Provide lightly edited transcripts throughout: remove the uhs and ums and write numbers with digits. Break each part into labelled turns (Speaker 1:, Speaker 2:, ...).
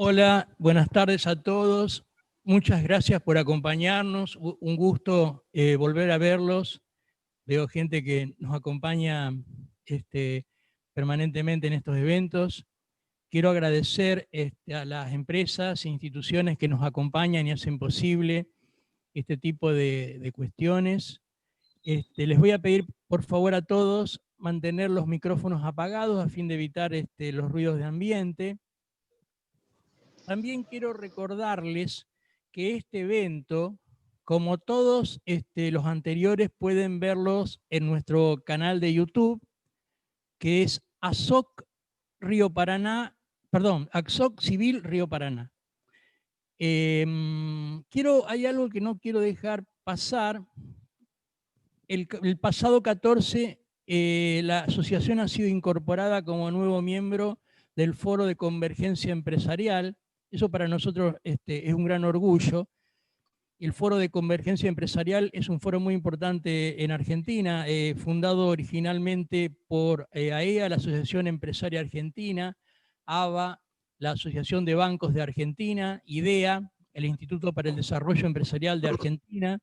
Speaker 1: Hola, buenas tardes a todos. Muchas gracias por acompañarnos. Un gusto volver a verlos. Veo gente que nos acompaña permanentemente en estos eventos. Quiero agradecer a las empresas e instituciones que nos acompañan y hacen posible este tipo de cuestiones. Les voy a pedir, por favor, a todos mantener los micrófonos apagados a fin de evitar los ruidos de ambiente. También quiero recordarles que este evento, como todos los anteriores, pueden verlos en nuestro canal de YouTube, que es ASOC Río Paraná, perdón, ASOC Civil Río Paraná. Hay algo que no quiero dejar pasar. El pasado 14, la asociación ha sido incorporada como nuevo miembro del Foro de Convergencia Empresarial. Eso para nosotros es un gran orgullo. El Foro de Convergencia Empresarial es un foro muy importante en Argentina, fundado originalmente por AEA, la Asociación Empresaria Argentina, ABA, la Asociación de Bancos de Argentina, IDEA, el Instituto para el Desarrollo Empresarial de Argentina,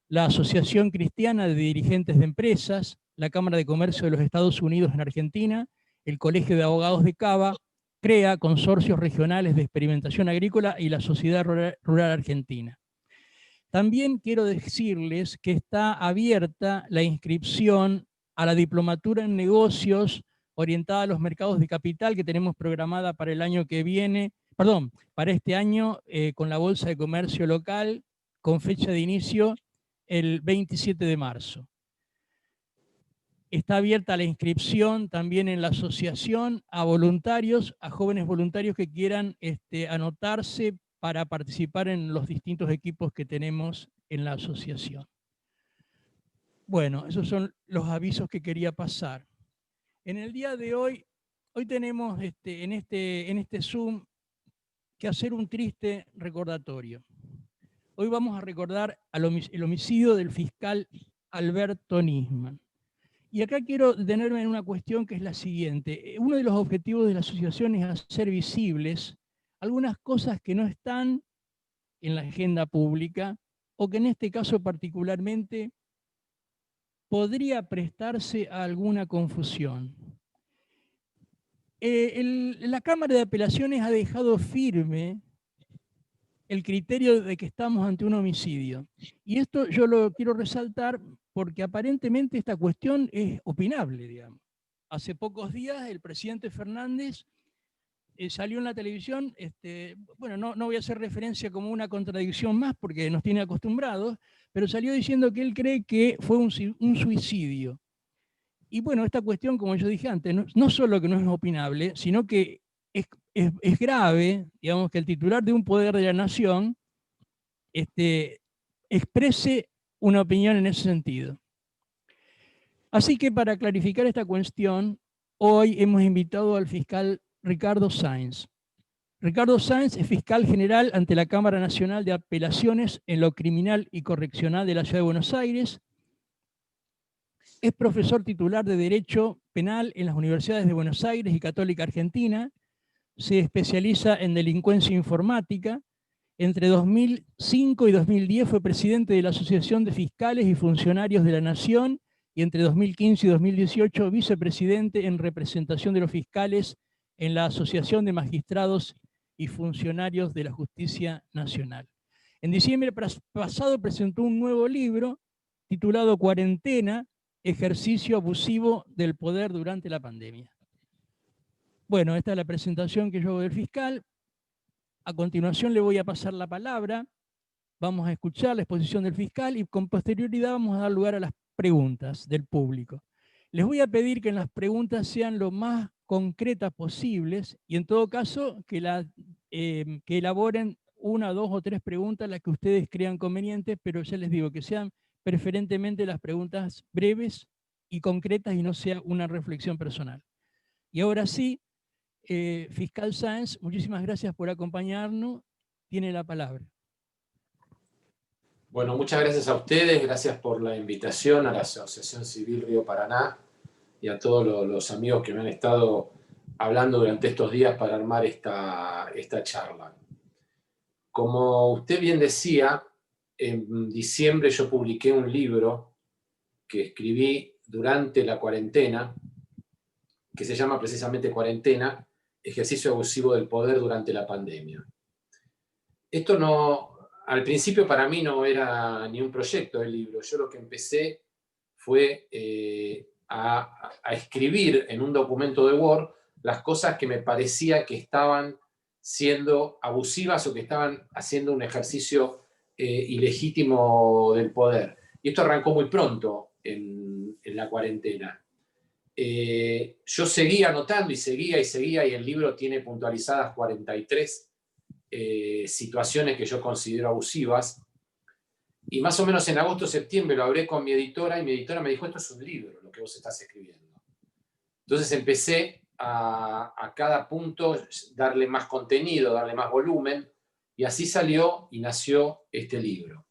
Speaker 1: la Asociación Cristiana de Dirigentes de Empresas, la Cámara de Comercio de los Estados Unidos en Argentina, el Colegio de Abogados de Cava, CREA, Consorcios Regionales de Experimentación Agrícola y la Sociedad Rural Argentina. También quiero decirles que está abierta la inscripción a la diplomatura en negocios orientada a los mercados de capital que tenemos programada para el año que viene, perdón, para este año con la Bolsa de Comercio Local, con fecha de inicio el 27 de marzo. Está abierta la inscripción también en la asociación a voluntarios, a jóvenes voluntarios que quieran anotarse para participar en los distintos equipos que tenemos en la asociación. Bueno, esos son los avisos que quería pasar. En el día de hoy tenemos en este Zoom que hacer un triste recordatorio. Hoy vamos a recordar el homicidio del fiscal Alberto Nisman. Y acá quiero detenerme en una cuestión que es la siguiente. Uno de los objetivos de la asociación es hacer visibles algunas cosas que no están en la agenda pública o que en este caso particularmente podría prestarse a alguna confusión. La Cámara de Apelaciones ha dejado firme el criterio de que estamos ante un homicidio. Y esto yo lo quiero resaltar porque aparentemente esta cuestión es opinable, digamos. Hace pocos días el presidente Fernández salió en la televisión, bueno, no voy a hacer referencia como una contradicción más porque nos tiene acostumbrados, pero salió diciendo que él cree que fue un suicidio. Y bueno, esta cuestión, como yo dije antes, no solo que no es opinable, sino que es grave, digamos, que el titular de un poder de la nación exprese una opinión en ese sentido. Así que para clarificar esta cuestión, hoy hemos invitado al fiscal Ricardo Sáenz. Ricardo Sáenz es fiscal general ante la Cámara Nacional de Apelaciones en lo Criminal y Correccional de la Ciudad de Buenos Aires. Es profesor titular de Derecho Penal en las Universidades de Buenos Aires y Católica Argentina. Se especializa en delincuencia informática. Entre 2005 y 2010 fue presidente de la Asociación de Fiscales y Funcionarios de la Nación y entre 2015 y 2018 vicepresidente en representación de los fiscales en la Asociación de Magistrados y Funcionarios de la Justicia Nacional. En diciembre pasado presentó un nuevo libro titulado Cuarentena, ejercicio abusivo del poder durante la pandemia. Bueno, esta es la presentación que yo hago del fiscal. A continuación le voy a pasar la palabra, vamos a escuchar la exposición del fiscal y con posterioridad vamos a dar lugar a las preguntas del público. Les voy a pedir que en las preguntas sean lo más concretas posibles y en todo caso que elaboren una, dos o tres preguntas, las que ustedes crean convenientes, pero ya les digo que sean preferentemente las preguntas breves y concretas y no sea una reflexión personal. Y ahora sí, fiscal Sáenz, muchísimas gracias por acompañarnos. Tiene la palabra.
Speaker 2: Bueno, muchas gracias a ustedes, gracias por la invitación a la Asociación Civil Río Paraná y a todos los amigos que me han estado hablando durante estos días para armar esta charla. Como usted bien decía, en diciembre yo publiqué un libro que escribí durante la cuarentena, que se llama precisamente Cuarentena, ejercicio abusivo del poder durante la pandemia. Esto no, al principio para mí no era ni un proyecto el libro. Yo lo que empecé fue a escribir en un documento de Word las cosas que me parecía que estaban siendo abusivas o que estaban haciendo un ejercicio ilegítimo del poder. Y esto arrancó muy pronto en la cuarentena. Yo seguía anotando y seguía, y el libro tiene puntualizadas 43 situaciones que yo considero abusivas. Y más o menos en agosto o septiembre lo hablé con mi editora y mi editora me dijo, esto es un libro lo que vos estás escribiendo. Entonces empecé a cada punto darle más contenido, darle más volumen, y así salió y nació este libro.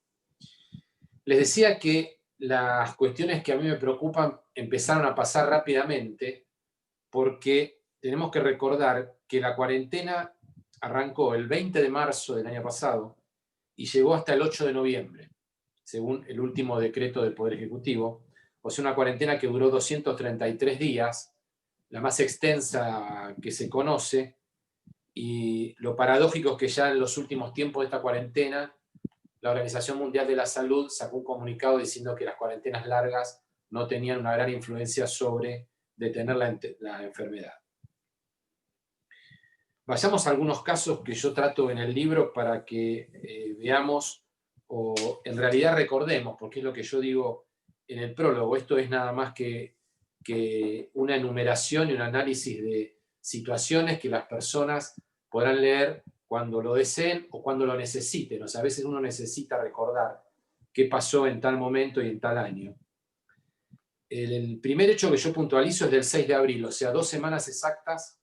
Speaker 2: Les decía que las cuestiones que a mí me preocupan empezaron a pasar rápidamente porque tenemos que recordar que la cuarentena arrancó el 20 de marzo del año pasado y llegó hasta el 8 de noviembre, según el último decreto del Poder Ejecutivo. O sea, una cuarentena que duró 233 días, la más extensa que se conoce, y lo paradójico es que ya en los últimos tiempos de esta cuarentena, la Organización Mundial de la Salud sacó un comunicado diciendo que las cuarentenas largas no tenían una gran influencia sobre detener la enfermedad. Vayamos a algunos casos que yo trato en el libro para que veamos, o en realidad recordemos, porque es lo que yo digo en el prólogo. Esto es nada más que una enumeración y un análisis de situaciones que las personas podrán leer cuando lo deseen o cuando lo necesiten. O sea, a veces uno necesita recordar qué pasó en tal momento y en tal año. El primer hecho que yo puntualizo es del 6 de abril, o sea, 2 semanas exactas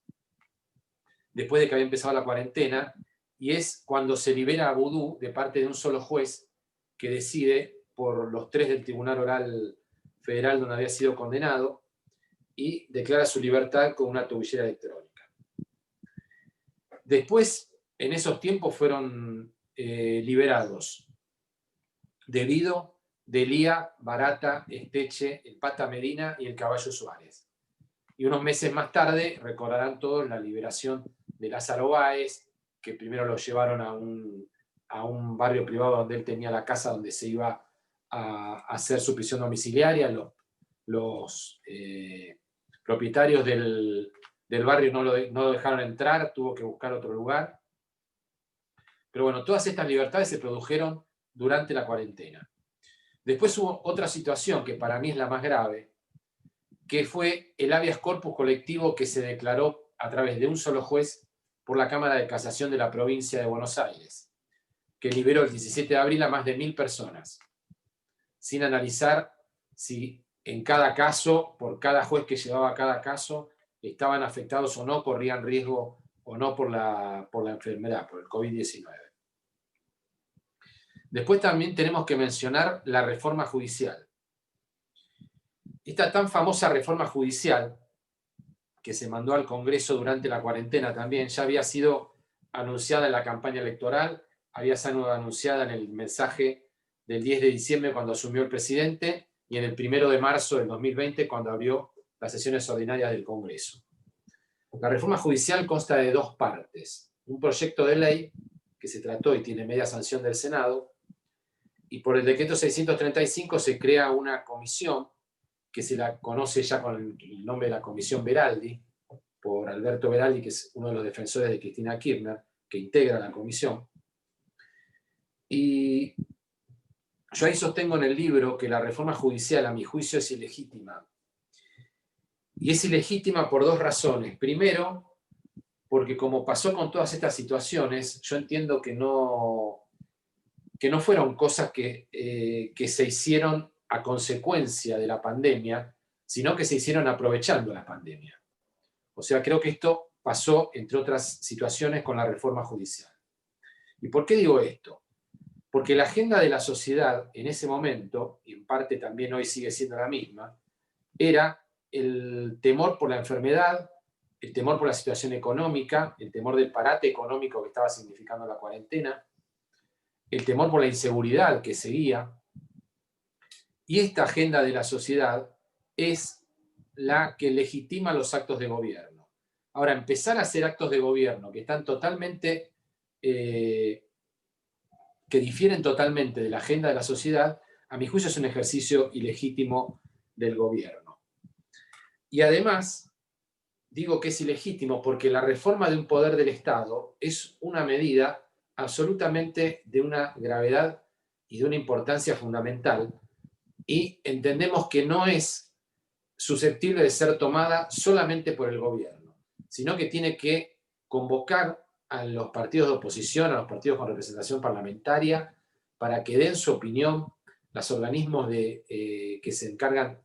Speaker 2: después de que había empezado la cuarentena, y es cuando se libera a Vudú de parte de un solo juez que decide por los 3 del Tribunal Oral Federal donde había sido condenado y declara su libertad con una tobillera electrónica. Después, en esos tiempos fueron liberados Devido, Delía, Barata, Esteche, el Pata Medina y el Caballo Suárez. Y unos meses más tarde, recordarán todos la liberación de Lázaro Báez, que primero lo llevaron a un barrio privado donde él tenía la casa donde se iba a hacer su prisión domiciliaria. Los propietarios del barrio no lo dejaron entrar, tuvo que buscar otro lugar. Pero bueno, todas estas libertades se produjeron durante la cuarentena. Después hubo otra situación que para mí es la más grave, que fue el habeas corpus colectivo que se declaró a través de un solo juez por la Cámara de Casación de la provincia de Buenos Aires, que liberó el 17 de abril a más de 1000 personas, sin analizar si en cada caso, por cada juez que llevaba cada caso, estaban afectados o no, corrían riesgo o no por la enfermedad, por el COVID-19. Después también tenemos que mencionar la reforma judicial. Esta tan famosa reforma judicial que se mandó al Congreso durante la cuarentena también, ya había sido anunciada en la campaña electoral, había sido anunciada en el mensaje del 10 de diciembre cuando asumió el presidente y en el 1 de marzo del 2020 cuando abrió las sesiones ordinarias del Congreso. La reforma judicial consta de 2 partes. Un proyecto de ley que se trató y tiene media sanción del Senado, y por el decreto 635 se crea una comisión que se la conoce ya con el nombre de la Comisión Veraldi, por Alberto Veraldi, que es uno de los defensores de Cristina Kirchner, que integra la comisión. Y yo ahí sostengo en el libro que la reforma judicial, a mi juicio, es ilegítima. Y es ilegítima por 2 razones. Primero, porque como pasó con todas estas situaciones, yo entiendo que no fueron cosas que se hicieron a consecuencia de la pandemia, sino que se hicieron aprovechando la pandemia. O sea, creo que esto pasó, entre otras situaciones, con la reforma judicial. ¿Y por qué digo esto? Porque la agenda de la sociedad en ese momento, y en parte también hoy sigue siendo la misma, era el temor por la enfermedad, el temor por la situación económica, el temor del parate económico que estaba significando la cuarentena, el temor por la inseguridad que seguía. Y esta agenda de la sociedad es la que legitima los actos de gobierno. Ahora, empezar a hacer actos de gobierno que están totalmente, que difieren totalmente de la agenda de la sociedad, a mi juicio es un ejercicio ilegítimo del gobierno. Y además, digo que es ilegítimo porque la reforma de un poder del Estado es una medida absolutamente de una gravedad y de una importancia fundamental, y entendemos que no es susceptible de ser tomada solamente por el gobierno, sino que tiene que convocar a los partidos de oposición, a los partidos con representación parlamentaria, para que den su opinión, los organismos que se encargan,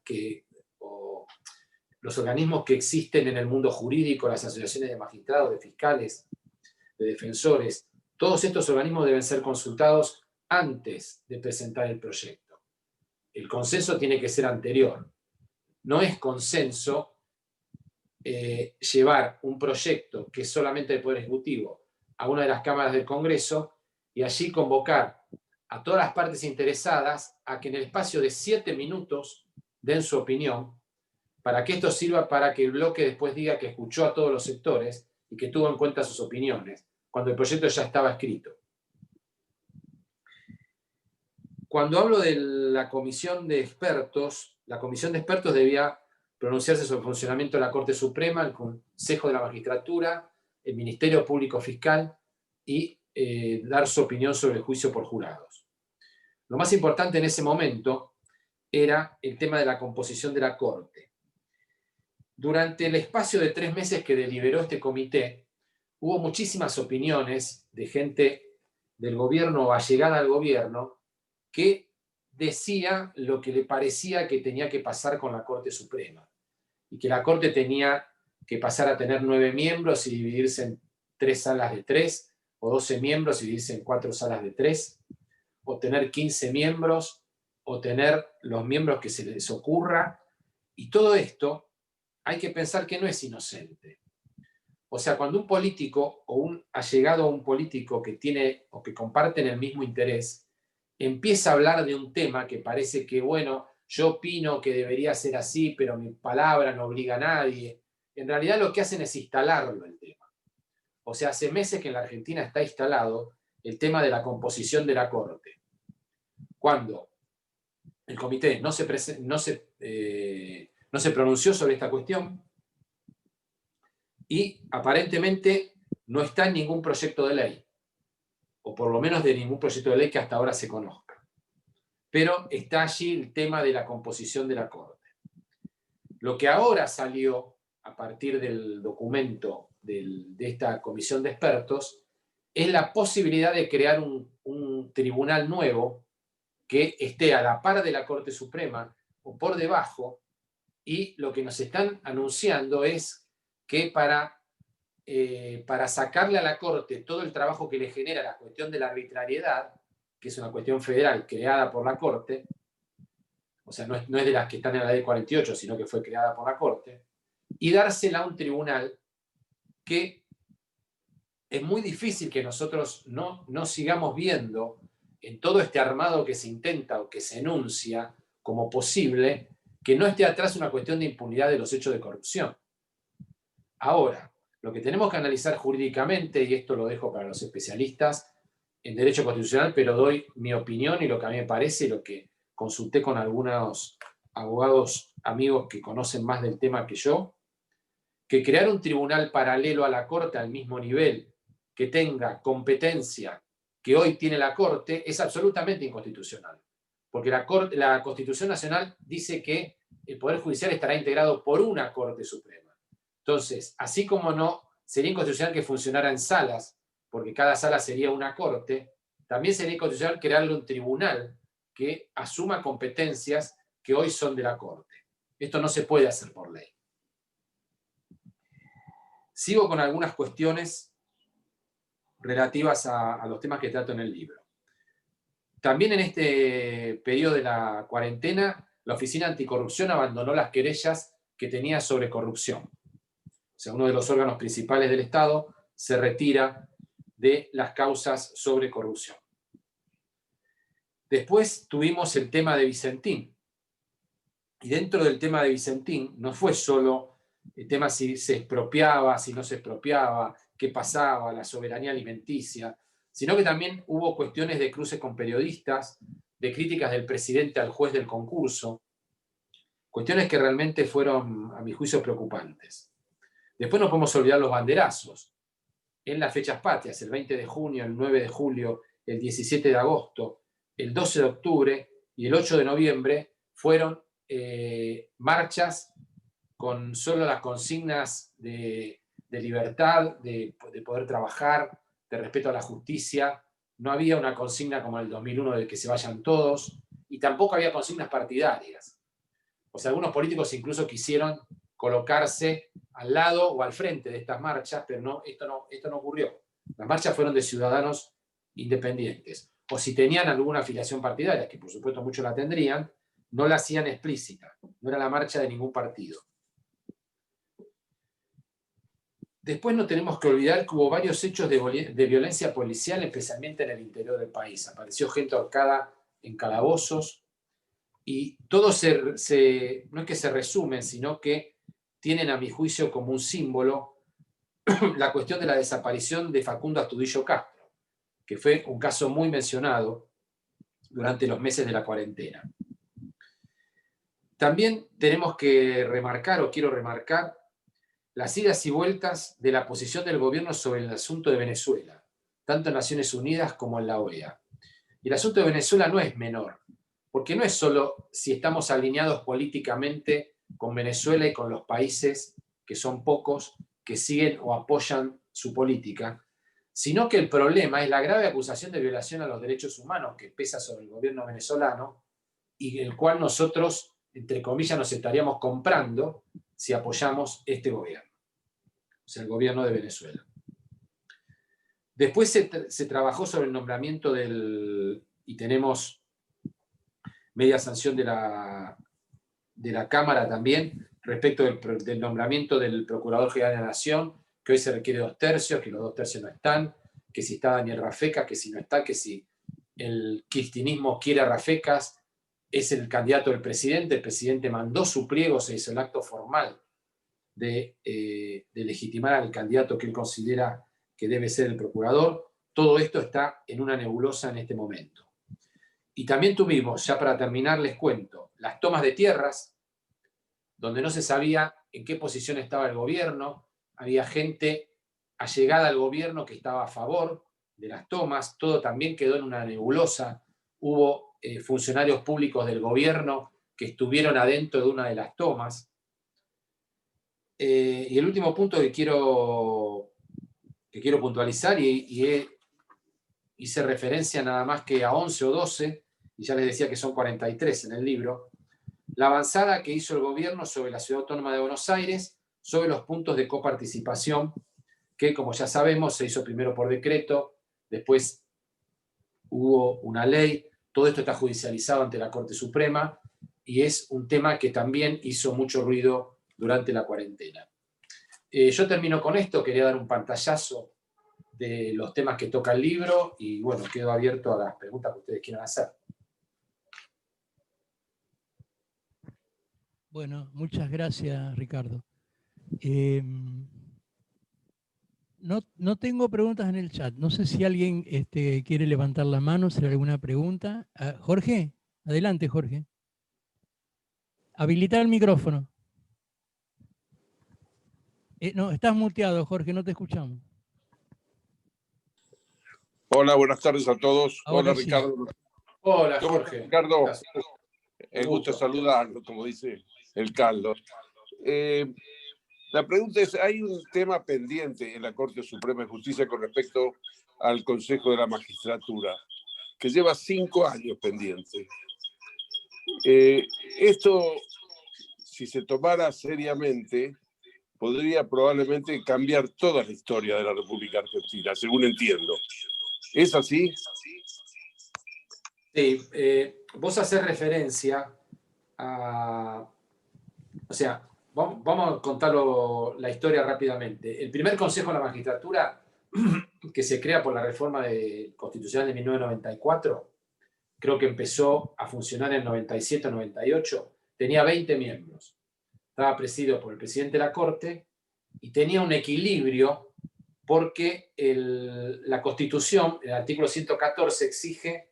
Speaker 2: los organismos que existen en el mundo jurídico, las asociaciones de magistrados, de fiscales, de defensores, todos estos organismos deben ser consultados antes de presentar el proyecto. El consenso tiene que ser anterior. No es consenso llevar un proyecto que es solamente del Poder Ejecutivo a una de las cámaras del Congreso y allí convocar a todas las partes interesadas a que en el espacio de 7 minutos den su opinión, para que esto sirva para que el bloque después diga que escuchó a todos los sectores y que tuvo en cuenta sus opiniones, cuando el proyecto ya estaba escrito. Cuando hablo de la comisión de expertos debía pronunciarse sobre el funcionamiento de la Corte Suprema, el Consejo de la Magistratura, el Ministerio Público Fiscal y dar su opinión sobre el juicio por jurados. Lo más importante en ese momento era el tema de la composición de la Corte. Durante el espacio de 3 meses que deliberó este comité, hubo muchísimas opiniones de gente del gobierno o allegada al gobierno que decía lo que le parecía que tenía que pasar con la Corte Suprema, y que la Corte tenía que pasar a tener 9 miembros y dividirse en 3 salas de 3, o 12 miembros y dividirse en 4 salas de 3, o tener 15 miembros, o tener los miembros que se les ocurra. Y todo esto hay que pensar que no es inocente. O sea, cuando un político o un allegado a un político que tiene o que comparten el mismo interés empieza a hablar de un tema que parece que, bueno, yo opino que debería ser así, pero mi palabra no obliga a nadie, en realidad lo que hacen es instalarlo el tema. O sea, hace meses que en la Argentina está instalado el tema de la composición de la Corte. Cuando el comité no se pronunció sobre esta cuestión y aparentemente no está en ningún proyecto de ley, o por lo menos de ningún proyecto de ley que hasta ahora se conozca. Pero está allí el tema de la composición de la Corte. Lo que ahora salió a partir del documento de esta comisión de expertos es la posibilidad de crear un tribunal nuevo que esté a la par de la Corte Suprema o por debajo, y lo que nos están anunciando es que para sacarle a la Corte todo el trabajo que le genera la cuestión de la arbitrariedad, que es una cuestión federal creada por la Corte, o sea, no es de las que están en la ley 48, sino que fue creada por la Corte, y dársela a un tribunal que es muy difícil que nosotros no sigamos viendo en todo este armado que se intenta o que se enuncia como posible, que no esté atrás una cuestión de impunidad de los hechos de corrupción. Ahora, lo que tenemos que analizar jurídicamente, y esto lo dejo para los especialistas en derecho constitucional, pero doy mi opinión y lo que a mí me parece, y lo que consulté con algunos abogados amigos que conocen más del tema que yo, que crear un tribunal paralelo a la Corte al mismo nivel, que tenga competencia que hoy tiene la Corte, es absolutamente inconstitucional. Porque la Constitución Nacional dice que el Poder Judicial estará integrado por una Corte Suprema. Entonces, así como no sería inconstitucional que funcionara en salas, porque cada sala sería una Corte, también sería inconstitucional crearle un tribunal que asuma competencias que hoy son de la Corte. Esto no se puede hacer por ley. Sigo con algunas cuestiones relativas a los temas que trato en el libro. También en este periodo de la cuarentena, la Oficina Anticorrupción abandonó las querellas que tenía sobre corrupción. sea, uno de los órganos principales del Estado, se retira de las causas sobre corrupción. Después tuvimos el tema de Vicentín. Y dentro del tema de Vicentín no fue solo el tema si se expropiaba, si no se expropiaba, qué pasaba, la soberanía alimenticia, sino que también hubo cuestiones de cruce con periodistas, de críticas del presidente al juez del concurso, cuestiones que realmente fueron, a mi juicio, preocupantes. Después no podemos olvidar los banderazos. En las fechas patrias, el 20 de junio, el 9 de julio, el 17 de agosto, el 12 de octubre y el 8 de noviembre fueron marchas con solo las consignas de libertad, de poder trabajar, de respeto a la justicia. No había una consigna como en el 2001 de que se vayan todos, y tampoco había consignas partidarias. O sea, algunos políticos incluso quisieron colocarse al lado o al frente de estas marchas, pero no, esto no ocurrió. Las marchas fueron de ciudadanos independientes. O si tenían alguna afiliación partidaria, que por supuesto muchos la tendrían, no la hacían explícita. No era la marcha de ningún partido. Después no tenemos que olvidar que hubo varios hechos de violencia policial, especialmente en el interior del país. Apareció gente ahorcada en calabozos, y todo no es que se resumen, sino que tienen, a mi juicio, como un símbolo la cuestión de la desaparición de Facundo Astudillo Castro, que fue un caso muy mencionado durante los meses de la cuarentena. También tenemos que remarcar, o quiero remarcar, las idas y vueltas de la posición del gobierno sobre el asunto de Venezuela, tanto en Naciones Unidas como en la OEA. Y el asunto de Venezuela no es menor, porque no es solo si estamos alineados políticamente con Venezuela y con los países, que son pocos, que siguen o apoyan su política, sino que el problema es la grave acusación de violación a los derechos humanos que pesa sobre el gobierno venezolano y el cual nosotros, entre comillas, nos estaríamos comprando si apoyamos este gobierno, o sea, el gobierno de Venezuela. Después se trabajó sobre el nombramiento y tenemos media sanción de la Cámara también, respecto del nombramiento del Procurador General de la Nación, que hoy se requiere 2/3, que los 2/3 no están, que si está Daniel Rafecas, que si no está, que si el kirchnerismo quiere a Rafecas, es el candidato del presidente. El presidente mandó su pliego, se hizo el acto formal de legitimar al candidato que él considera que debe ser el procurador. Todo esto está en una nebulosa en este momento. Y también tuvimos, ya para terminar les cuento, las tomas de tierras, donde no se sabía en qué posición estaba el gobierno. Había gente allegada al gobierno que estaba a favor de las tomas. Todo también quedó en una nebulosa. Hubo funcionarios públicos del gobierno que estuvieron adentro de una de las tomas. Y el último punto que quiero puntualizar, y hice referencia nada más que a 11 o 12, y ya les decía que son 43 en el libro, la avanzada que hizo el gobierno sobre la Ciudad Autónoma de Buenos Aires, sobre los puntos de coparticipación, que como ya sabemos se hizo primero por decreto, después hubo una ley, todo esto está judicializado ante la Corte Suprema, y es un tema que también hizo mucho ruido durante la cuarentena. Yo termino con esto, quería dar un pantallazo de los temas que toca el libro, y bueno, quedo abierto a las preguntas que ustedes quieran hacer.
Speaker 1: Bueno, muchas gracias, Ricardo. No tengo preguntas en el chat. No sé si alguien quiere levantar la mano, si hay alguna pregunta. Jorge, adelante, Jorge. Habilitar el micrófono. No, estás muteado, Jorge, no te escuchamos.
Speaker 3: Hola, buenas tardes a todos.
Speaker 1: Ahora
Speaker 3: hola,
Speaker 1: sí.
Speaker 3: Ricardo.
Speaker 2: Hola, Jorge.
Speaker 3: Ricardo,
Speaker 2: Gracias.
Speaker 3: el gusto saludarlo, como dice el caldo. La pregunta es, hay un tema pendiente en la Corte Suprema de Justicia con respecto al Consejo de la Magistratura, que lleva 5 años pendiente. Esto, si se tomara seriamente, podría probablemente cambiar toda la historia de la República Argentina, según entiendo. ¿Es así?
Speaker 2: Sí, vos haces referencia a... O sea, vamos a contar la historia rápidamente. El primer Consejo de la Magistratura, que se crea por la reforma constitucional de 1994, creo que empezó a funcionar en 97 o 98, tenía 20 miembros. Estaba presidido por el presidente de la Corte y tenía un equilibrio porque la Constitución, el artículo 114, exige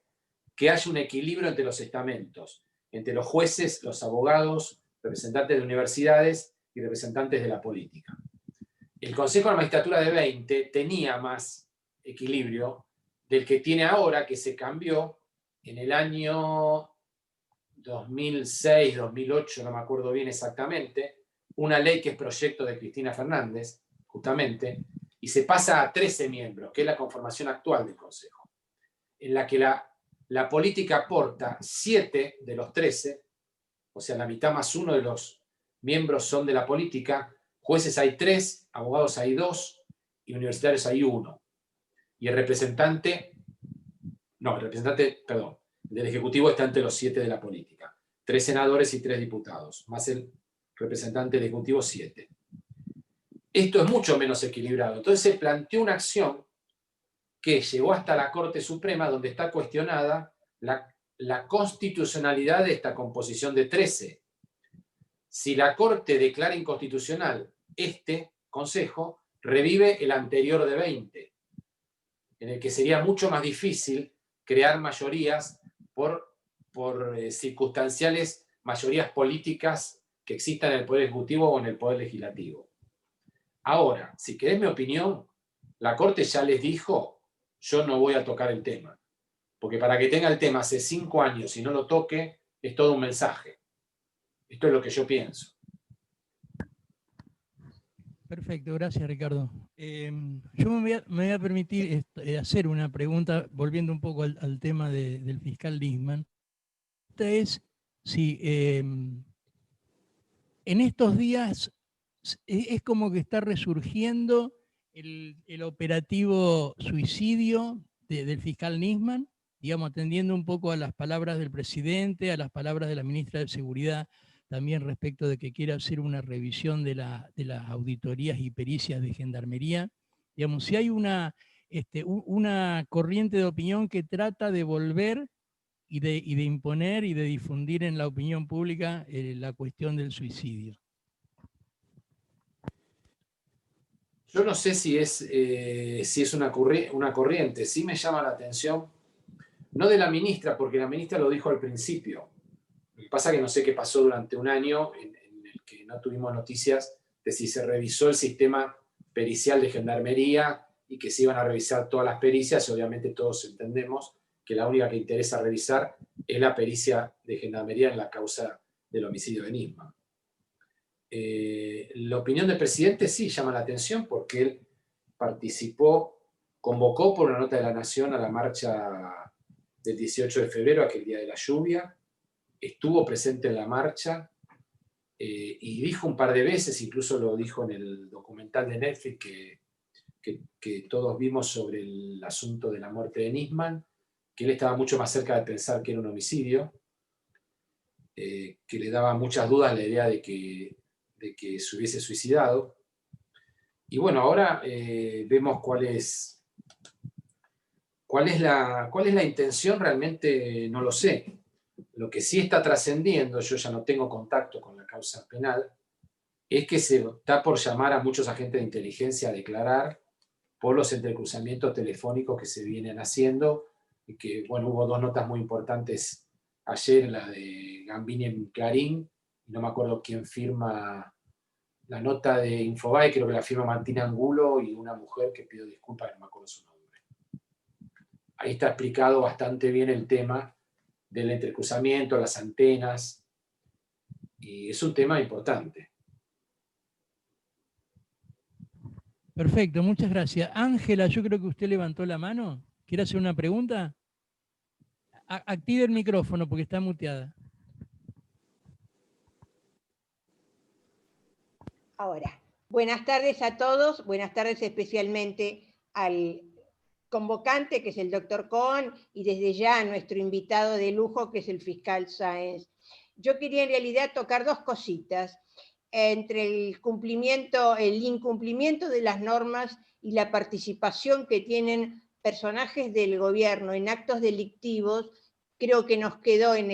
Speaker 2: que haya un equilibrio entre los estamentos, entre los jueces, los abogados, representantes de universidades y representantes de la política. El Consejo de la Magistratura de 20 tenía más equilibrio del que tiene ahora, que se cambió en el año 2006, 2008, no me acuerdo bien exactamente, una ley que es proyecto de Cristina Fernández, justamente, y se pasa a 13 miembros, que es la conformación actual del Consejo, en la que la política aporta 7 de los 13, o sea, la mitad más 1 de los miembros son de la política, jueces hay 3, abogados hay 2 y universitarios hay 1. Y el representante del Ejecutivo está entre los 7 de la política. 3 senadores y 3 diputados, más el representante del Ejecutivo 7. Esto es mucho menos equilibrado. Entonces se planteó una acción que llegó hasta la Corte Suprema, donde está cuestionada la constitucionalidad de esta composición de 13. Si la Corte declara inconstitucional este Consejo, revive el anterior de 20, en el que sería mucho más difícil crear mayorías por circunstanciales mayorías políticas que existan en el Poder Ejecutivo o en el Poder Legislativo. Ahora, si querés mi opinión, la Corte ya les dijo, yo no voy a tocar el tema, porque para que tenga el tema hace 5 años y no lo toque, es todo un mensaje. Esto es lo que yo pienso.
Speaker 1: Perfecto, gracias Ricardo. Yo me voy a permitir hacer una pregunta, volviendo un poco al tema del fiscal Nisman. Esta es si en estos días es como que está resurgiendo el operativo suicidio del fiscal Nisman, digamos, atendiendo un poco a las palabras del presidente, a las palabras de la ministra de Seguridad, también respecto de que quiere hacer una revisión de las auditorías y pericias de Gendarmería. Digamos, si hay una corriente de opinión que trata de volver y de imponer y de difundir en la opinión pública la cuestión del suicidio.
Speaker 2: Yo no sé si es una corriente, sí me llama la atención, no de la ministra, porque la ministra lo dijo al principio. Lo que pasa es que no sé qué pasó durante un año en el que no tuvimos noticias de si se revisó el sistema pericial de Gendarmería y que se iban a revisar todas las pericias. Obviamente todos entendemos que la única que interesa revisar es la pericia de Gendarmería en la causa del homicidio de Nisman. La opinión del presidente sí llama la atención porque él convocó por una nota de la Nación a la marcha del 18 de febrero, aquel día de la lluvia, estuvo presente en la marcha y dijo un par de veces, incluso lo dijo en el documental de Netflix que todos vimos sobre el asunto de la muerte de Nisman, que él estaba mucho más cerca de pensar que era un homicidio, que le daba muchas dudas la idea de que se hubiese suicidado. Y bueno, ahora vemos cuál es la intención, realmente no lo sé. Lo que sí está trascendiendo, yo ya no tengo contacto con la causa penal, es que se está por llamar a muchos agentes de inteligencia a declarar por los entrecruzamientos telefónicos que se vienen haciendo, y que, bueno, hubo 2 notas muy importantes ayer, la de Gambini en Clarín, y no me acuerdo quién firma la nota de Infobae, creo que la firma Martín Angulo y una mujer que pido disculpas, no me acuerdo su nombre. Ahí está explicado bastante bien el tema del entrecruzamiento, las antenas, y es un tema importante.
Speaker 1: Perfecto, muchas gracias. Ángela, yo creo que usted levantó la mano. ¿Quiere hacer una pregunta? Active el micrófono porque está muteada.
Speaker 4: Ahora, buenas tardes a todos, buenas tardes especialmente al convocante, que es el doctor Cohen, y desde ya a nuestro invitado de lujo, que es el fiscal Sáenz. Yo quería en realidad tocar 2 cositas. entre el incumplimiento de las normas y la participación que tienen personajes del gobierno en actos delictivos, creo que nos quedó en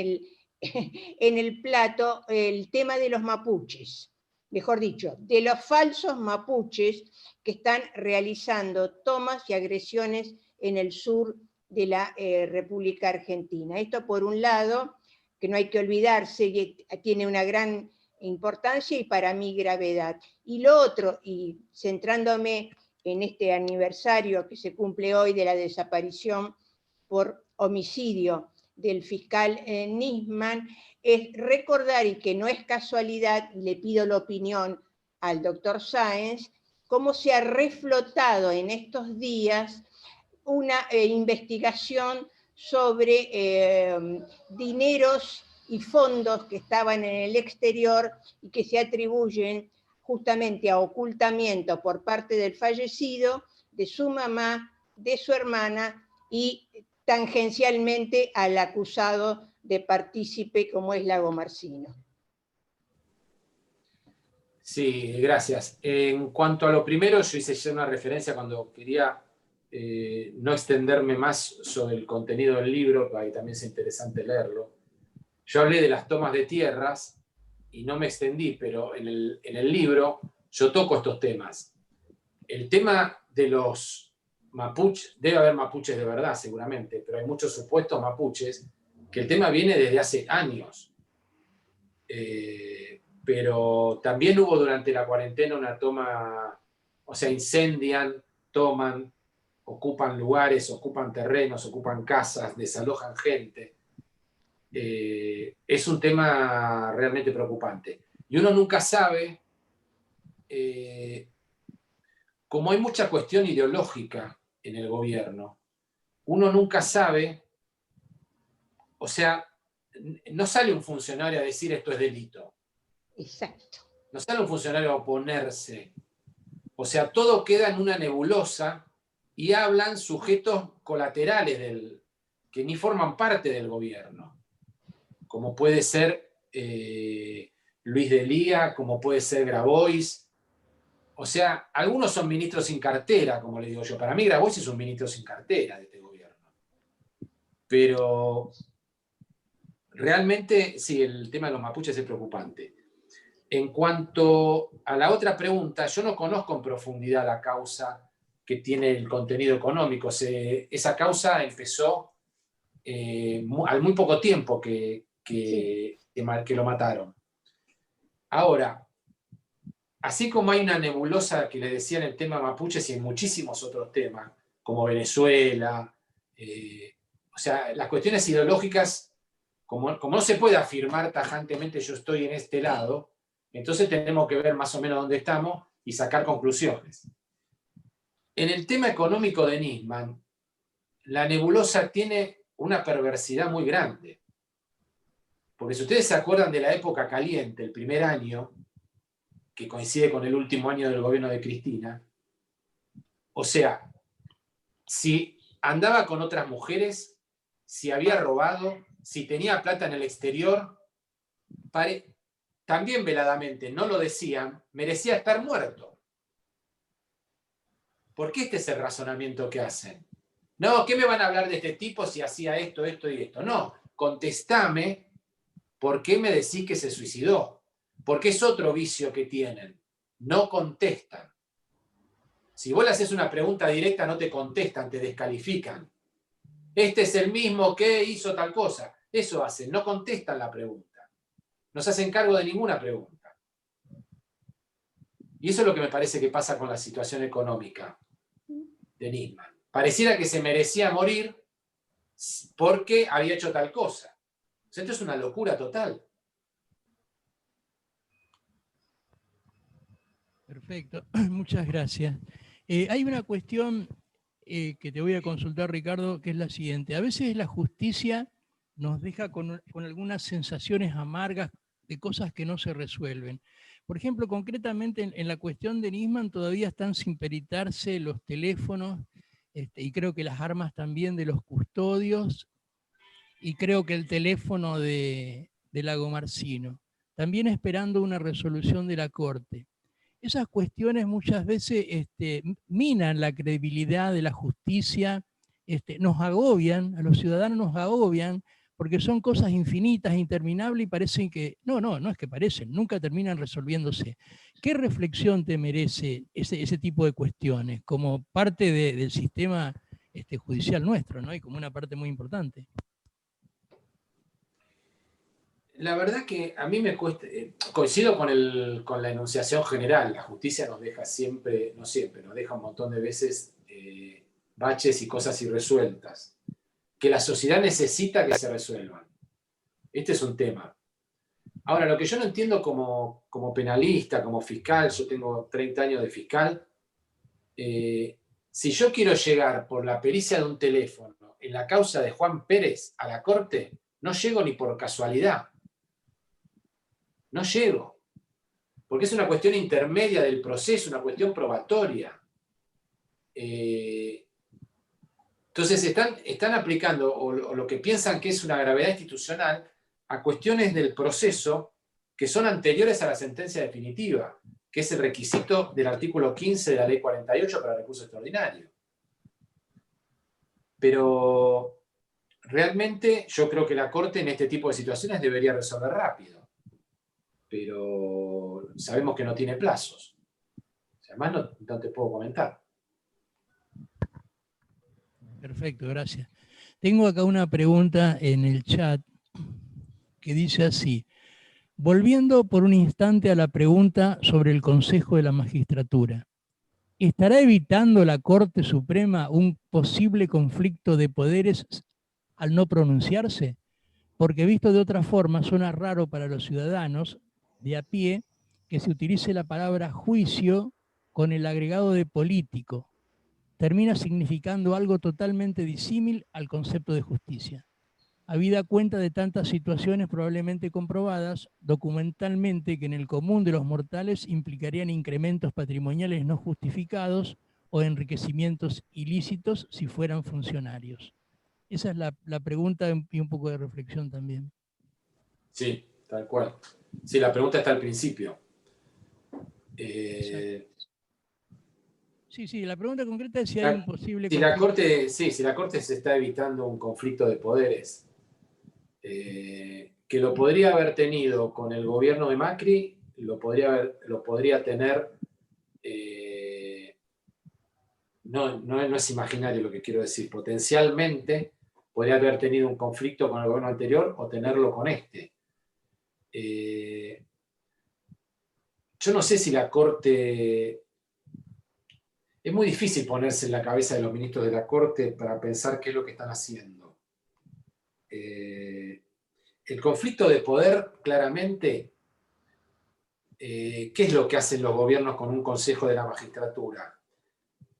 Speaker 4: el plato el tema de los mapuches, mejor dicho, de los falsos mapuches que están realizando tomas y agresiones en el sur de la República Argentina. Esto por un lado, que no hay que olvidarse, que tiene una gran importancia y para mí gravedad. Y lo otro, y centrándome en este aniversario que se cumple hoy de la desaparición por homicidio del fiscal Nisman, es recordar, y que no es casualidad, y le pido la opinión al doctor Sáenz, cómo se ha reflotado en estos días una investigación sobre dineros y fondos que estaban en el exterior y que se atribuyen justamente a ocultamiento por parte del fallecido, de su mamá, de su hermana y tangencialmente al acusado de partícipe como es Lago Marcino.
Speaker 2: Sí, gracias. En cuanto a lo primero, yo hice ya una referencia cuando quería no extenderme más sobre el contenido del libro, para que también sea interesante leerlo. Yo hablé de las tomas de tierras y no me extendí, pero en el libro yo toco estos temas. El tema de los mapuches, debe haber mapuches de verdad seguramente, pero hay muchos supuestos mapuches, que el tema viene desde hace años. Pero también hubo durante la cuarentena una toma, o sea, incendian, toman, ocupan lugares, ocupan terrenos, ocupan casas, desalojan gente. Es un tema realmente preocupante. Y uno nunca sabe, como hay mucha cuestión ideológica en el gobierno, uno nunca sabe, o sea, no sale un funcionario a decir esto es delito.
Speaker 4: Exacto.
Speaker 2: No sale un funcionario a oponerse. O sea, todo queda en una nebulosa y hablan sujetos colaterales que ni forman parte del gobierno, como puede ser Luis de Lía, como puede ser Grabois. O sea, algunos son ministros sin cartera, como le digo yo. Para mí Grabois es un ministro sin cartera de este gobierno. Pero realmente, sí, el tema de los mapuches es preocupante. En cuanto a la otra pregunta, yo no conozco en profundidad la causa que tiene el contenido económico. Esa causa empezó al muy poco tiempo que lo mataron. Ahora, así como hay una nebulosa que le decía en el tema mapuches y en muchísimos otros temas, como Venezuela, o sea, las cuestiones ideológicas, como no se puede afirmar tajantemente yo estoy en este lado, entonces tenemos que ver más o menos dónde estamos y sacar conclusiones. En el tema económico de Nisman, la nebulosa tiene una perversidad muy grande. Porque si ustedes se acuerdan de la época caliente, el primer año, que coincide con el último año del gobierno de Cristina, o sea, si andaba con otras mujeres, si había robado, si tenía plata en el exterior, también veladamente, no lo decían, merecía estar muerto. ¿Por qué este es el razonamiento que hacen? No, ¿qué me van a hablar de este tipo si hacía esto, esto y esto? No, contestame por qué me decís que se suicidó. Porque es otro vicio que tienen. No contestan. Si vos le haces una pregunta directa, no te contestan, te descalifican. Este es el mismo que hizo tal cosa. Eso hacen, no contestan la pregunta. No se hacen cargo de ninguna pregunta. Y eso es lo que me parece que pasa con la situación económica de Nisman. Pareciera que se merecía morir porque había hecho tal cosa. O sea, esto es una locura total.
Speaker 1: Perfecto, muchas gracias. Hay una cuestión que te voy a consultar, Ricardo, que es la siguiente. A veces la justicia nos deja con algunas sensaciones amargas de cosas que no se resuelven. Por ejemplo, concretamente en la cuestión de Nisman todavía están sin peritarse los teléfonos y creo que las armas también de los custodios y creo que el teléfono de Lago Marcino. también esperando una resolución de la Corte. Esas cuestiones muchas veces minan la credibilidad de la justicia, nos agobian, a los ciudadanos nos agobian, porque son cosas infinitas, interminables, y parecen que, no es que parecen, nunca terminan resolviéndose. ¿Qué reflexión te merece ese tipo de cuestiones como parte del sistema judicial nuestro, ¿no? Y como una parte muy importante?
Speaker 2: La verdad que a mí me cuesta, coincido con la enunciación general, la justicia nos deja siempre, no siempre, nos deja un montón de veces baches y cosas irresueltas, que la sociedad necesita que se resuelvan. Este es un tema. Ahora, lo que yo no entiendo como penalista, como fiscal, yo tengo 30 años de fiscal, si yo quiero llegar por la pericia de un teléfono en la causa de Juan Pérez a la corte, no llego ni por casualidad. No llego, porque es una cuestión intermedia del proceso, una cuestión probatoria. Entonces están aplicando o lo que piensan que es una gravedad institucional a cuestiones del proceso que son anteriores a la sentencia definitiva, que es el requisito del artículo 15 de la Ley 48 para recurso extraordinario. Pero realmente yo creo que la Corte en este tipo de situaciones debería resolver rápido. Pero sabemos que no tiene plazos. Además, no te puedo comentar.
Speaker 1: Perfecto, gracias. Tengo acá una pregunta en el chat que dice así: volviendo por un instante a la pregunta sobre el Consejo de la Magistratura, ¿estará evitando la Corte Suprema un posible conflicto de poderes al no pronunciarse? Porque visto de otra forma, suena raro para los ciudadanos de a pie que se utilice la palabra juicio con el agregado de político. Termina significando algo totalmente disímil al concepto de justicia. Habida cuenta de tantas situaciones probablemente comprobadas documentalmente que en el común de los mortales implicarían incrementos patrimoniales no justificados o enriquecimientos ilícitos si fueran funcionarios. Esa es la pregunta y un poco de reflexión también.
Speaker 2: Sí, tal cual. Sí, la pregunta está al principio.
Speaker 1: Sí, la pregunta concreta es si hay un posible
Speaker 2: si la Corte se está evitando un conflicto de poderes, que lo podría haber tenido con el gobierno de Macri, lo podría tener, no es imaginario lo que quiero decir, potencialmente podría haber tenido un conflicto con el gobierno anterior o tenerlo con este. Yo no sé si la Corte... Es muy difícil ponerse en la cabeza de los ministros de la Corte para pensar qué es lo que están haciendo. El conflicto de poder, claramente, ¿qué es lo que hacen los gobiernos con un Consejo de la Magistratura?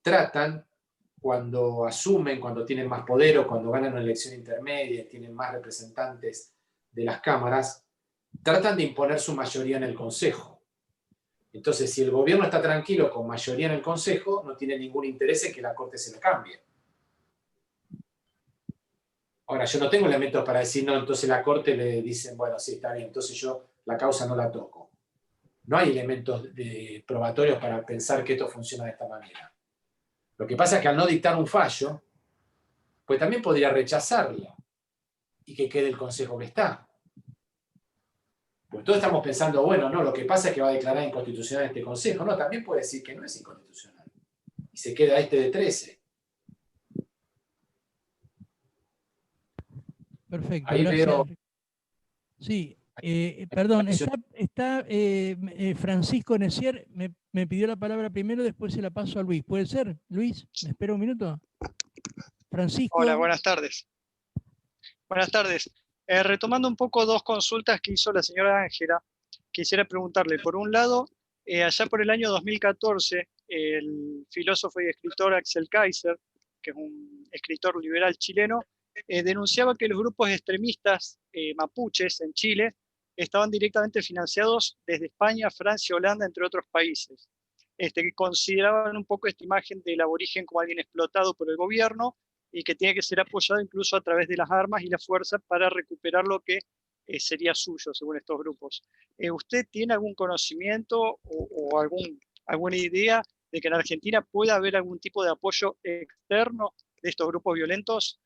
Speaker 2: Tratan, cuando asumen, cuando tienen más poder o cuando ganan una elección intermedia y tienen más representantes de las cámaras, tratan de imponer su mayoría en el Consejo. Entonces, si el gobierno está tranquilo con mayoría en el Consejo, no tiene ningún interés en que la Corte se le cambie. Ahora, yo no tengo elementos para decir, no, entonces la Corte le dicen, bueno, sí, está bien, entonces yo la causa no la toco. No hay elementos probatorios para pensar que esto funciona de esta manera. Lo que pasa es que al no dictar un fallo, pues también podría rechazarlo y que quede el Consejo que está. Pues todos estamos pensando, bueno, no, lo que pasa es que va a declarar inconstitucional este Consejo. No, también puede decir que no es inconstitucional. Y se queda este de 13.
Speaker 1: Perfecto,
Speaker 2: Ahí
Speaker 1: gracias.
Speaker 2: veo...
Speaker 1: Sí, perdón, está Francisco Necier, me pidió la palabra primero, después se la paso a Luis. ¿Puede ser, Luis? ¿Me espera un minuto? Francisco.
Speaker 5: Hola, buenas tardes. Buenas tardes. Retomando un poco dos consultas que hizo la señora Ángela, quisiera preguntarle, por un lado, allá por el año 2014, el filósofo y escritor Axel Kaiser, que es un escritor liberal chileno, denunciaba que los grupos extremistas mapuches en Chile estaban directamente financiados desde España, Francia, Holanda, entre otros países, que consideraban un poco esta imagen del aborigen como alguien explotado por el gobierno y que tiene que ser apoyado incluso a través de las armas y la fuerza para recuperar lo que sería suyo, según estos grupos. ¿Usted tiene algún conocimiento o alguna idea de que en Argentina pueda haber algún tipo de apoyo externo de estos grupos violentos?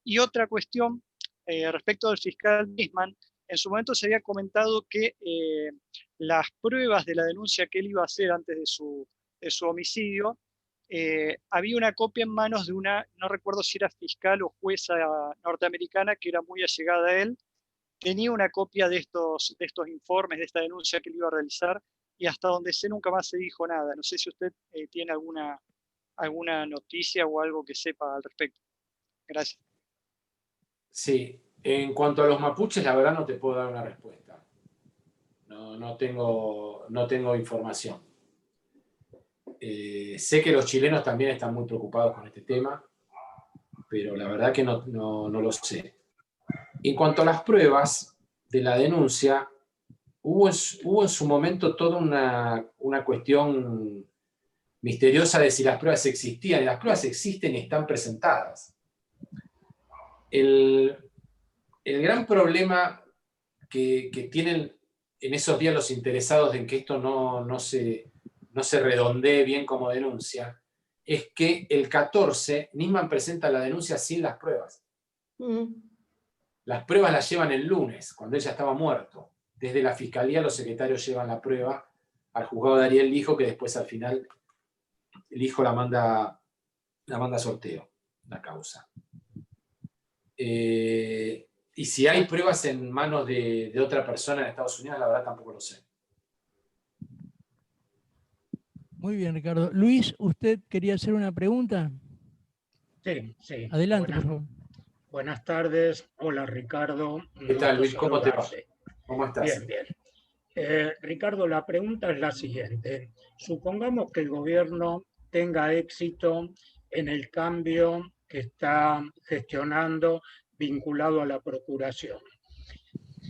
Speaker 5: Y otra cuestión, respecto del fiscal Nisman, en su momento se había comentado que las pruebas de la denuncia que él iba a hacer antes de su homicidio, había una copia en manos de una, no recuerdo si era fiscal o jueza norteamericana, que era muy allegada a él, tenía una copia de estos informes, de esta denuncia que él iba a realizar, y hasta donde sé nunca más se dijo nada. No sé si usted tiene alguna noticia o algo que sepa al respecto. Gracias.
Speaker 2: Sí, en cuanto a los mapuches, la verdad no te puedo dar una respuesta. No tengo información. Sé que los chilenos también están muy preocupados con este tema, pero la verdad que no lo sé. En cuanto a las pruebas de la denuncia, hubo en su momento toda una cuestión misteriosa de si las pruebas existían. Y las pruebas existen y están presentadas. El gran problema que tienen en esos días los interesados en que esto no se redondee bien como denuncia, es que el 14 Nisman presenta la denuncia sin las pruebas. Las pruebas las llevan el lunes, cuando ella estaba muerto. Desde la fiscalía los secretarios llevan la prueba al juzgado de Ariel Lijo, que después al final el hijo la manda a sorteo, la causa. Y si hay pruebas en manos de otra persona en Estados Unidos, la verdad tampoco lo sé.
Speaker 1: Muy bien, Ricardo. Luis, ¿usted quería hacer una pregunta?
Speaker 6: Sí.
Speaker 1: Adelante, por favor.
Speaker 6: Buenas tardes. Hola, Ricardo.
Speaker 2: ¿Qué tal, Luis? ¿Cómo te va? ¿Cómo estás?
Speaker 6: Bien. Ricardo, la pregunta es la siguiente. Supongamos que el gobierno tenga éxito en el cambio que está gestionando vinculado a la procuración.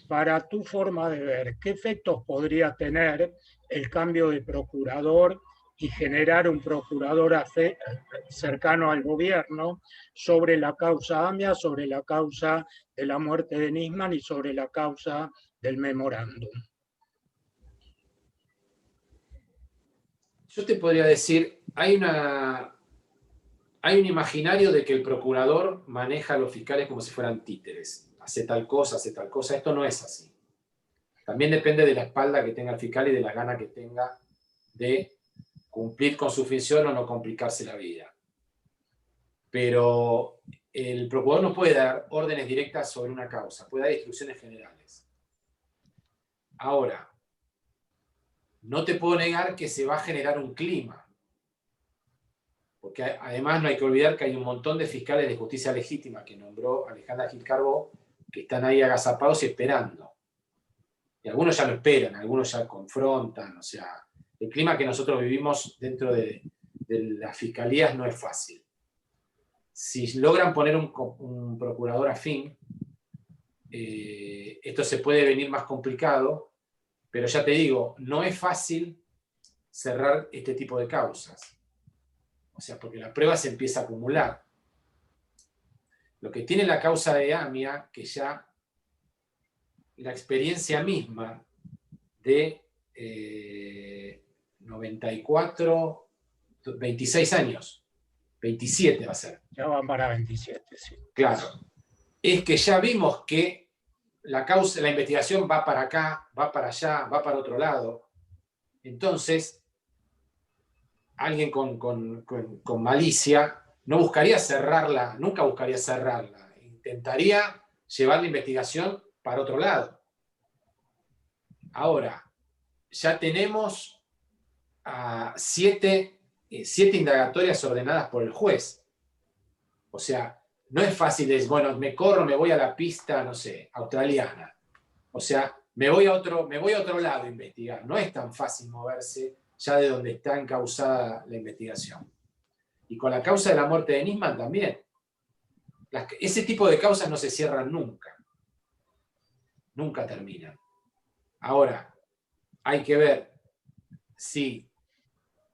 Speaker 6: Para tu forma de ver, ¿qué efectos podría tener el cambio de procurador y generar un procurador cercano al gobierno sobre la causa AMIA, sobre la causa de la muerte de Nisman y sobre la causa del memorándum?
Speaker 2: Yo te podría decir, hay un imaginario de que el procurador maneja a los fiscales como si fueran títeres. Hace tal cosa, hace tal cosa. Esto no es así. También depende de la espalda que tenga el fiscal y de la gana que tenga de cumplir con su función o no complicarse la vida. Pero el procurador no puede dar órdenes directas sobre una causa, puede dar instrucciones generales. Ahora, no te puedo negar que se va a generar un clima, porque además no hay que olvidar que hay un montón de fiscales de justicia legítima que nombró Alejandra Gil Carbó, que están ahí agazapados y esperando. Y algunos ya lo esperan, algunos ya confrontan, o sea, el clima que nosotros vivimos dentro de las fiscalías no es fácil. Si logran poner un procurador afín, esto se puede venir más complicado, pero ya te digo, no es fácil cerrar este tipo de causas. O sea, porque la prueba se empieza a acumular. Lo que tiene la causa de AMIA, que ya la experiencia misma de 94, 26 años, 27 va a ser.
Speaker 6: Ya van para 27, sí.
Speaker 2: Claro. Es que ya vimos que la investigación va para acá, va para allá, va para otro lado. Entonces, alguien con malicia no buscaría cerrarla, nunca buscaría cerrarla. Intentaría llevar la investigación para otro lado. Ahora, ya tenemos a 7 indagatorias ordenadas por el juez. O sea, no es fácil decir, bueno, me voy a la pista, no sé, australiana. O sea, me voy a otro lado a investigar. No es tan fácil moverse ya de donde está encausada la investigación. Y con la causa de la muerte de Nisman también. Ese tipo de causas no se cierran nunca. Nunca terminan. Ahora, hay que ver si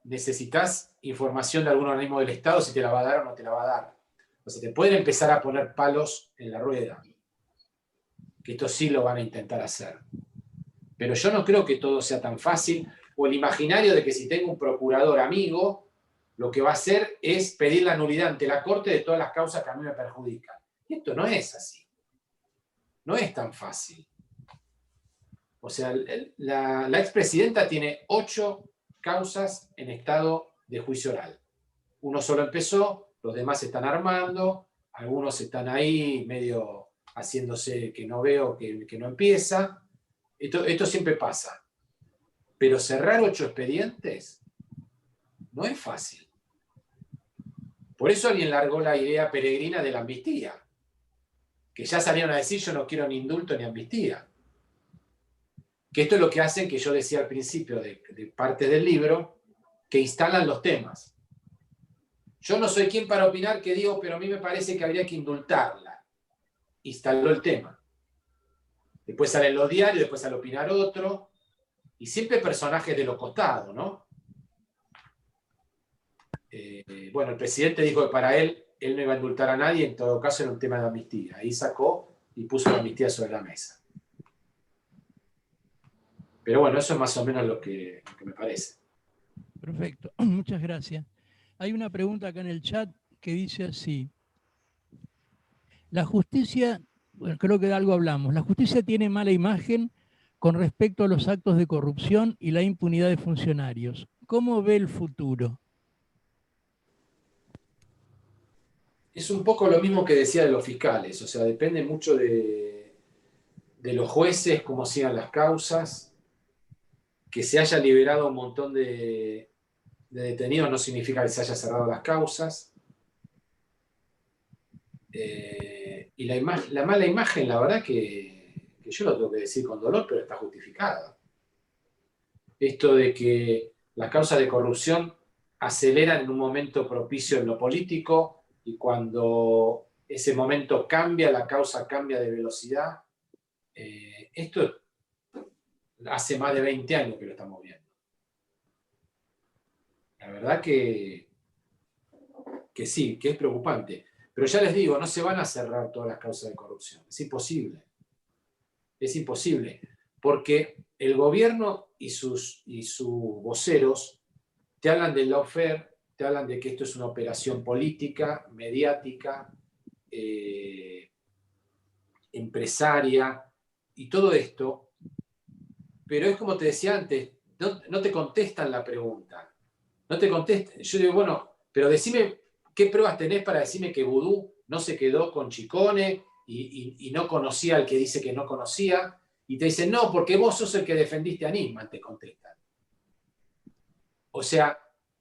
Speaker 2: necesitas información de algún organismo del Estado, si te la va a dar o no te la va a dar. O sea, te pueden empezar a poner palos en la rueda. que esto sí lo van a intentar hacer. Pero yo no creo que todo sea tan fácil, o el imaginario de que si tengo un procurador amigo, lo que va a hacer es pedir la nulidad ante la Corte de todas las causas que a mí me perjudican. Y esto no es así. No es tan fácil. O sea, la expresidenta tiene 8 causas en estado de juicio oral. Uno solo empezó, los demás se están armando, algunos están ahí medio haciéndose que no veo, que no empieza. Esto siempre pasa. Pero cerrar 8 expedientes no es fácil. Por eso alguien largó la idea peregrina de la amnistía. Que ya salieron a decir, yo no quiero ni indulto ni amnistía. Que esto es lo que hacen, que yo decía al principio de parte del libro, que instalan los temas. Yo no soy quien para opinar, que digo, pero a mí me parece que habría que indultarla. Instaló el tema. Después salen los diarios, después sale opinar otro, y siempre personajes de los costados, ¿no? Bueno, el presidente dijo que para él no iba a indultar a nadie, en todo caso era un tema de amnistía. Ahí sacó y puso la amnistía sobre la mesa. Pero bueno, eso es más o menos lo que me parece.
Speaker 1: Perfecto, muchas gracias. Hay una pregunta acá en el chat que dice así. La justicia, bueno, creo que de algo hablamos, la justicia tiene mala imagen con respecto a los actos de corrupción y la impunidad de funcionarios. ¿Cómo ve el futuro?
Speaker 2: Es un poco lo mismo que decía de los fiscales, o sea, depende mucho de los jueces, cómo sigan las causas. Que se haya liberado un montón de detenidos no significa que se haya cerrado las causas. Y la mala imagen, la verdad que yo lo tengo que decir con dolor, pero está justificada. Esto de que las causas de corrupción aceleran en un momento propicio en lo político, y cuando ese momento cambia, la causa cambia de velocidad. Esto hace más de 20 años que lo estamos viendo. La verdad que sí, que es preocupante. Pero ya les digo, no se van a cerrar todas las causas de corrupción. Es imposible. Es imposible. Porque el gobierno y sus voceros te hablan del lawfare, te hablan de que esto es una operación política, mediática, empresaria, y todo esto. Pero es como te decía antes, no te contestan la pregunta. No te contestan. Yo digo, bueno, pero decime qué pruebas tenés para decirme que Vudú no se quedó con Chicone y no conocía al que dice que no conocía. Y te dicen, no, porque vos sos el que defendiste a Nisman, te contestan. O sea,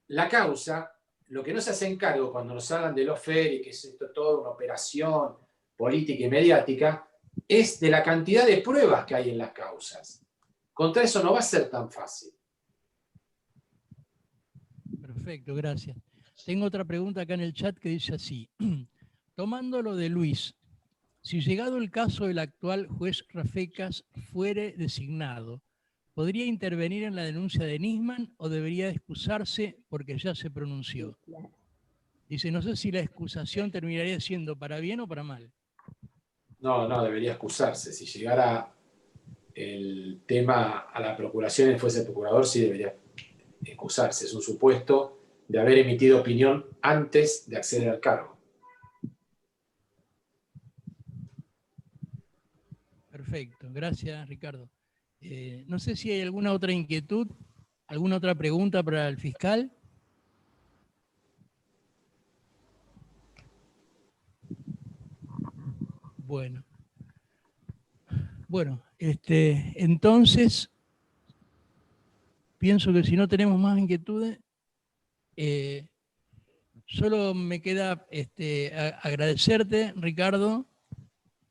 Speaker 2: la causa, lo que no se hace en cargo cuando nos hablan de lawfare y que es esto toda una operación política y mediática, es de la cantidad de pruebas que hay en las causas. Contra eso no va a ser tan fácil.
Speaker 1: Perfecto, gracias. Tengo otra pregunta acá en el chat que dice así. Tomando lo de Luis, si llegado el caso el actual juez Rafecas fuere designado, ¿podría intervenir en la denuncia de Nisman o debería excusarse porque ya se pronunció? Dice, no sé si la excusación terminaría siendo para bien o para mal.
Speaker 2: No, debería excusarse. Si llegara el tema a la procuración y fuese el procurador, sí debería excusarse. Es un supuesto de haber emitido opinión antes de acceder al cargo.
Speaker 1: Perfecto, gracias Ricardo. No sé si hay alguna otra inquietud, alguna otra pregunta para el fiscal. Bueno, entonces pienso que si no tenemos más inquietudes, solo me queda agradecerte, Ricardo,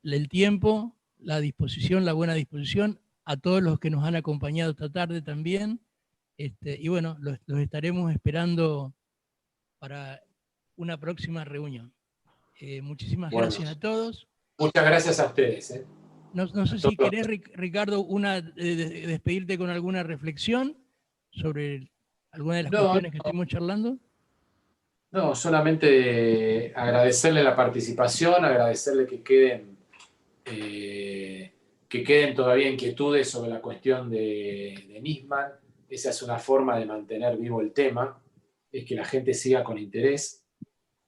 Speaker 1: el tiempo, la disposición, la buena disposición, a todos los que nos han acompañado esta tarde también. Y bueno, los estaremos esperando para una próxima reunión. Muchísimas gracias a todos.
Speaker 2: Muchas gracias a ustedes.
Speaker 1: No sé si querés, Ricardo, despedirte con alguna reflexión sobre alguna de las cuestiones que estuvimos charlando.
Speaker 2: No, solamente agradecerle la participación, agradecerle que queden que queden todavía inquietudes sobre la cuestión de Nisman. Esa es una forma de mantener vivo el tema, es que la gente siga con interés.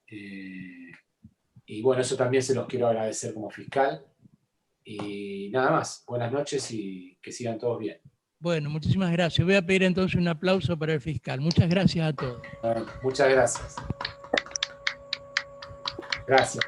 Speaker 2: Y bueno, eso también se los quiero agradecer como fiscal. Y nada más, buenas noches y que sigan todos bien.
Speaker 1: Bueno, muchísimas gracias. Voy a pedir entonces un aplauso para el fiscal. Muchas gracias a todos.
Speaker 2: Muchas gracias. Gracias.